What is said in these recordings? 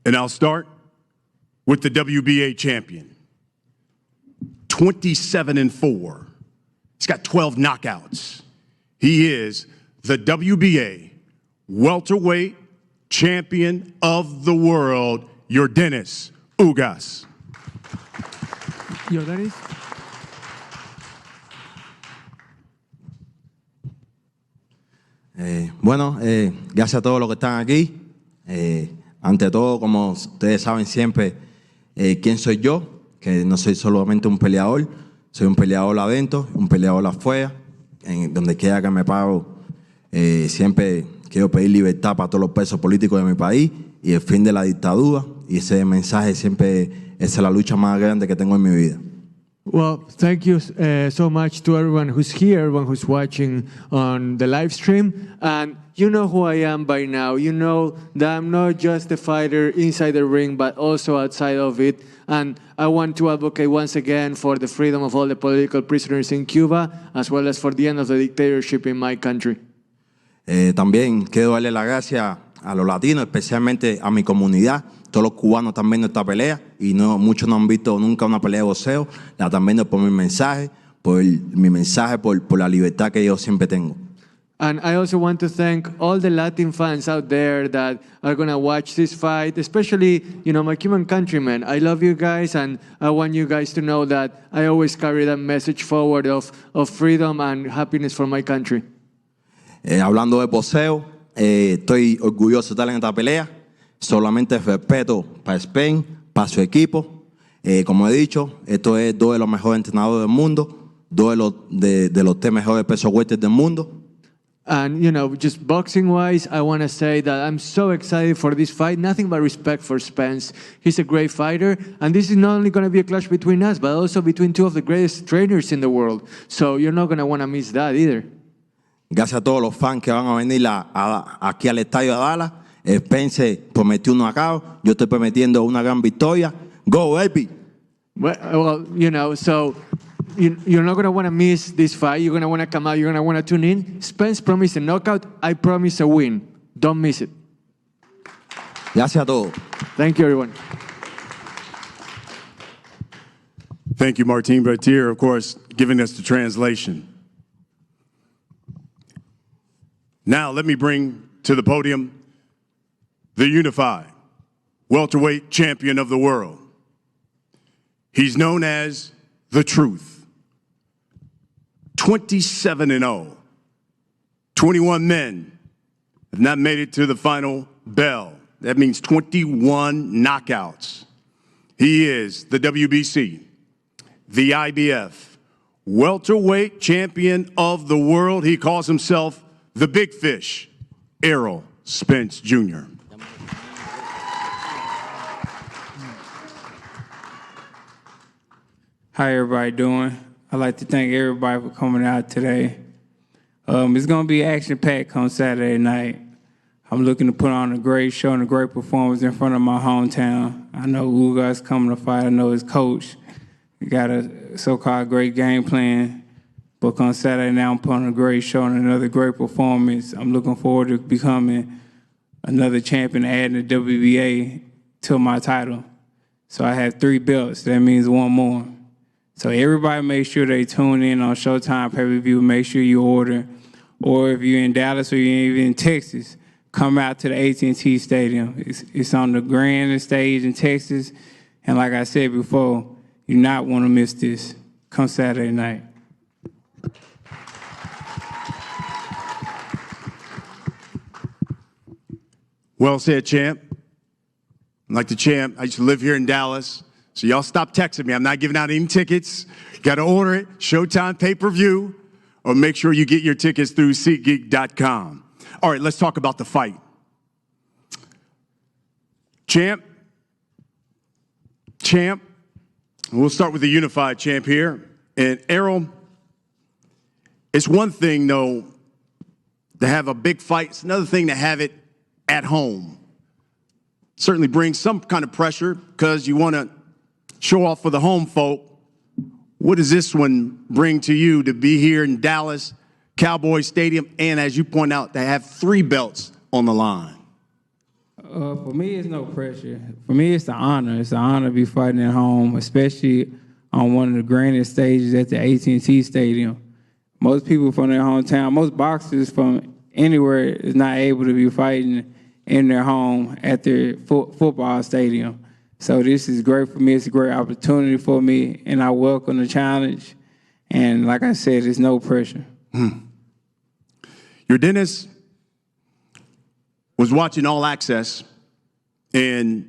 And I'll start with the WBA champion. 27-4. He's got 12 knockouts. He is the WBA welterweight champion of the world, Yordenis Ugas. Yordenis. Bueno, gracias a todos los que están aquí. Ante todo, como ustedes saben siempre, quién soy yo, que no soy solamente un peleador, soy un peleador adentro, un peleador afuera, en donde quiera que me paro, siempre quiero pedir libertad para todos los presos políticos de mi país y el fin de la dictadura, y ese mensaje siempre es la lucha más grande que tengo en mi vida. Well, thank you so much to everyone who's here, everyone who's watching on the live stream. And you know who I am by now. You know that I'm not just a fighter inside the ring, but also outside of it. And I want to advocate once again for the freedom of all the political prisoners in Cuba, as well as for the end of the dictatorship in my country. También quiero darle las gracias a los latinos, especialmente a mi comunidad. Todos los cubanos están viendo esta pelea y muchos no han visto nunca una pelea de boxeo. La están viendo por mi mensaje, por la libertad que yo siempre tengo. And I also want to thank all the Latin fans out there that are going to watch this fight, especially, my Cuban countrymen. I love you guys, and I want you guys to know that I always carry that message forward of freedom and happiness for my country. Hablando de boxeo, estoy orgulloso de estar en esta pelea. Solamente respeto para Spence, para su equipo. Como he dicho, esto es dos de los mejores entrenadores del mundo, dos de los 3 mejores pesos welter del mundo. And, just boxing-wise, I want to say that I'm so excited for this fight. Nothing but respect for Spence. He's a great fighter. And this is not only going to be a clash between us, but also between 2 of the greatest trainers in the world. So you're not going to want to miss that either. Gracias a todos los fans que van a venir aquí al estadio de Dallas. Spence prometió un knockout. Yo estoy prometiendo una gran victoria. Go, baby! Well, so you're not going to want to miss this fight. You're going to want to come out. You're going to want to tune in. Spence promised a knockout. I promise a win. Don't miss it. Gracias a todos. Thank you, everyone. Thank you, Martin Bertier, of course, giving us the translation. Now, let me bring to the podium the unified welterweight champion of the world. He's known as the Truth. 27-0. 21 men have not made it to the final bell. That means 21 knockouts. He is the WBC, the IBF, welterweight champion of the world. He calls himself the Big Fish, Errol Spence Jr. How everybody doing? I'd like to thank everybody for coming out today. It's going to be action-packed come Saturday night. I'm looking to put on a great show and a great performance in front of my hometown. I know Ugas coming to fight. I know his coach. He got a so-called great game plan. But come Saturday night, I'm putting on a great show and another great performance. I'm looking forward to becoming another champion, adding the WBA to my title. So I have 3 belts. That means 1 more. So everybody make sure they tune in on Showtime pay-per-view. Make sure you order. Or if you're in Dallas or you're even in Texas, come out to the AT&T Stadium. It's on the grandest stage in Texas. And like I said before, you not want to miss this. Come Saturday night. Well said, champ. Like the champ, I used to live here in Dallas. So y'all stop texting me. I'm not giving out any tickets. Got to order it, Showtime pay-per-view, or make sure you get your tickets through SeatGeek.com. All right, let's talk about the fight. Champ. We'll start with the unified champ here. And Errol, it's one thing, though, to have a big fight. It's another thing to have it at home. Certainly brings some kind of pressure because you want to show off for the home folk. What does this one bring to you to be here in Dallas, Cowboy Stadium, and as you point out, to have 3 belts on the line? For me, it's no pressure. For me, it's an honor. It's an honor to be fighting at home, especially on one of the grandest stages at the AT&T Stadium. Most people from their hometown, most boxers from anywhere is not able to be fighting in their home at their football stadium. So this is great for me. It's a great opportunity for me, and I welcome the challenge. And like I said, there's no pressure. Yordenis was watching All Access, and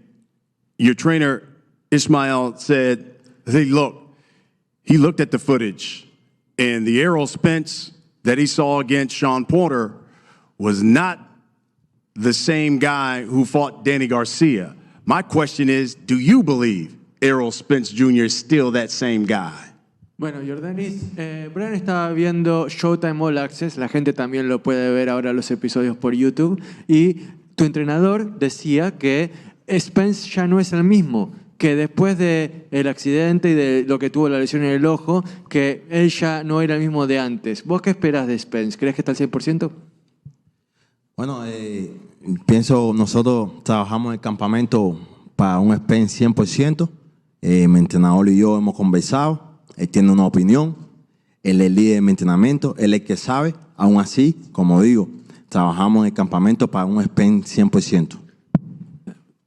your trainer, Ismail, said, hey, look, he looked at the footage, and the Errol Spence that he saw against Sean Porter was not the same guy who fought Danny Garcia. My question is, do you believe Errol Spence Jr. is still that same guy? Bueno, Yordenis, Brian estaba viendo Showtime All Access, la gente también lo puede ver ahora los episodios por YouTube, y tu entrenador decía que Spence ya no es el mismo, que después del accidente y de lo que tuvo la lesión en el ojo, que él ya no era el mismo de antes. ¿Vos qué esperás de Spence? ¿Crees que está al 100%? Bueno, pienso, nosotros trabajamos en el campamento para un Spence 100%. Mi entrenador y yo hemos conversado. Él tiene una opinión, él es el líder de mi entrenamiento, él es el que sabe. Aún así, como digo, trabajamos en el campamento para un Spence 100%.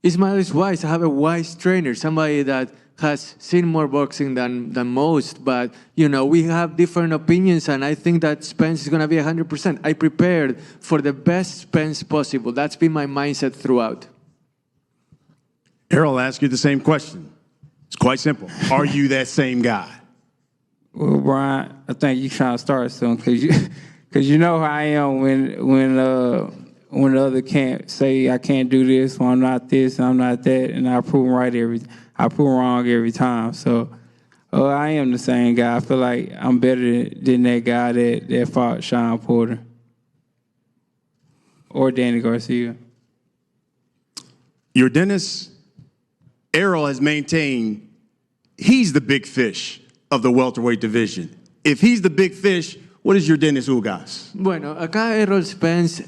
Ismail is wise. I have a wise trainer, somebody that has seen more boxing than most, but you know, we have different opinions, and I think that Spence is going to be 100%. I prepared for the best Spence possible. That's been my mindset throughout. Errol asked you the same question. It's quite simple. Are you that same guy? Well, Brian, I think you trying to start soon because you know how I am when the other can't say I can't do this, or I'm not this, and I'm not that, and I prove wrong every time. So I am the same guy. I feel like I'm better than that guy that fought Sean Porter or Danny Garcia. Yordenis, Errol has maintained he's the big fish of the welterweight division. If he's the big fish, what is Yordenis Ugas? Bueno, acá Errol Spence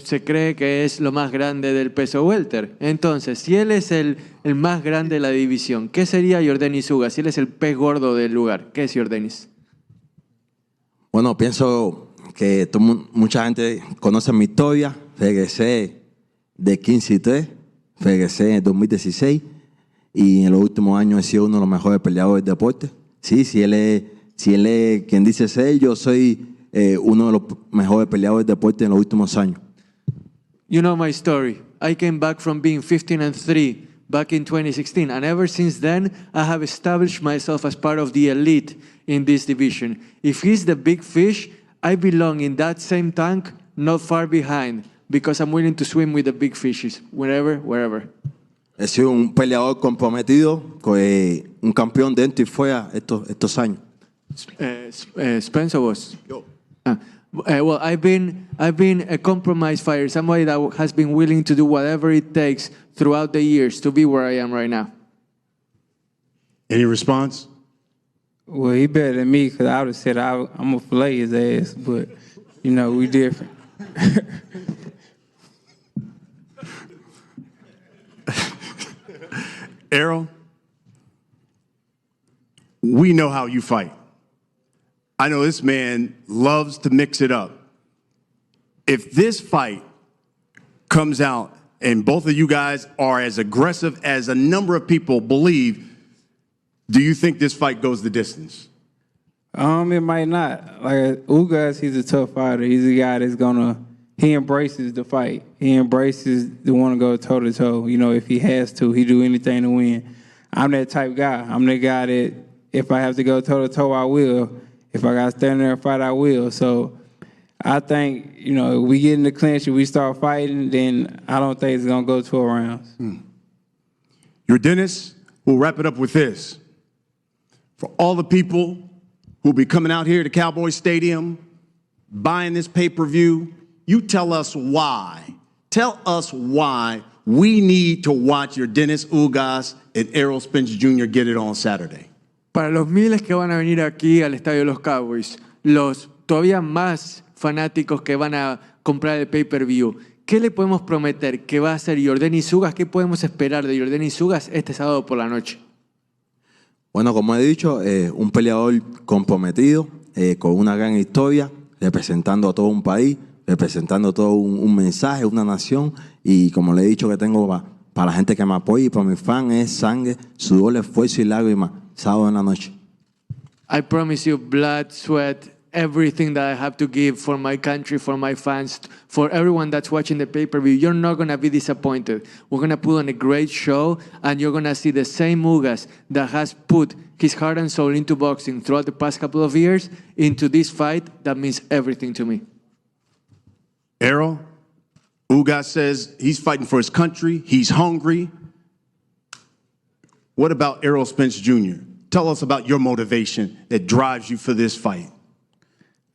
se cree que es lo más grande del peso welter. Entonces, si él es el más grande de la división, ¿qué sería Yordenis Ugas? Si él es el pez gordo del lugar, ¿qué es Yordenis? Bueno, pienso que mucha gente conoce mi historia. Regresé de 15-3, regresé en 2016 y en los últimos años he sido uno de los mejores peleadores del deporte. Sí, si él es quien dice ser, yo soy uno de los mejores peleadores de deporte en los últimos años. You know my story. I came back from being 15-3 back in 2016, and ever since then, I have established myself as part of the elite in this division. If he's the big fish, I belong in that same tank, not far behind, because I'm willing to swim with the big fishes, wherever. He sido un peleador comprometido, un campeón dentro y fuera estos años. Spence or was? Yo. Well, I've been a compromise fighter, somebody that has been willing to do whatever it takes throughout the years to be where I am right now. Any response? Well, he better than me because I would have said I'm going to fillet his ass, but, you know, we different. Errol, we know how you fight. I know this man loves to mix it up. If this fight comes out and both of you guys are as aggressive as a number of people believe, do you think this fight goes the distance? It might not. Like Ugas, he's a tough fighter. He's a guy that's he embraces the fight. He embraces the want to go toe to toe. You know, if he has to, he do anything to win. I'm that type guy. I'm the guy that if I have to go toe to toe, I will. If I got to stand there and fight, I will. So I think, you know, if we get in the clinch and we start fighting, then I don't think it's going to go 12 rounds. Yordenis, we'll wrap it up with this. For all the people who'll be coming out here to Cowboy Stadium, buying this pay-per-view, you tell us why. Tell us why we need to watch Yordenis Ugas and Errol Spence Jr. get it on Saturday. Para los miles que van a venir aquí al Estadio de los Cowboys, los todavía más fanáticos que van a comprar el pay-per-view, ¿qué le podemos prometer que va a hacer Yordenis Ugas? ¿Qué podemos esperar de Yordenis Ugas este sábado por la noche? Bueno, como he dicho, un peleador comprometido, con una gran historia, representando a todo un país, representando todo un mensaje, una nación. Y como le he dicho que tengo para la gente que me apoya y para mis fans, es sangre, sudor, esfuerzo y lágrimas, sábado en la noche. I promise you blood, sweat, everything that I have to give for my country, for my fans, for everyone that's watching the pay-per-view. You're not going to be disappointed. We're going to put on a great show, and you're going to see the same Ugas that has put his heart and soul into boxing throughout the past couple of years into this fight that means everything to me. Errol, Ugas says he's fighting for his country. He's hungry. What about Errol Spence Jr.? Tell us about your motivation that drives you for this fight.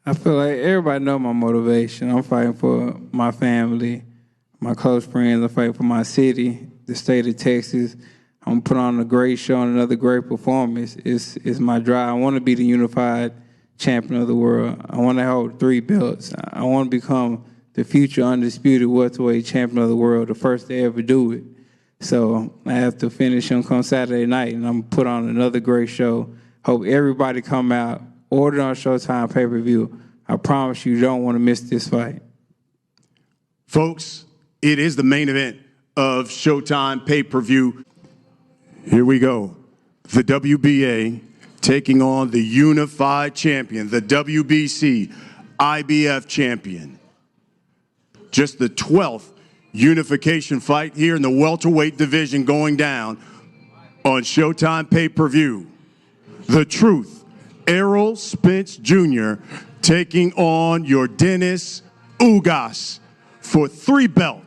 I feel like everybody know my motivation. I'm fighting for my family, my close friends. I'm fighting for my city, the state of Texas. I'm putting on a great show and another great performance. It's my drive. I want to be the unified champion of the world. I want to hold 3 belts. I want to become the future undisputed welterweight champion of the world, the first to ever do it. So I have to finish him come Saturday night, and I'm put on another great show. Hope everybody come out, order on Showtime pay-per-view. I promise you don't want to miss this fight. Folks, it is the main event of Showtime pay-per-view. Here we go. The WBA taking on the unified champion, the WBC IBF champion. Just the 12th unification fight here in the welterweight division going down on Showtime pay-per-view. The Truth, Errol Spence Jr. taking on Yordenis Ugas for 3 belts.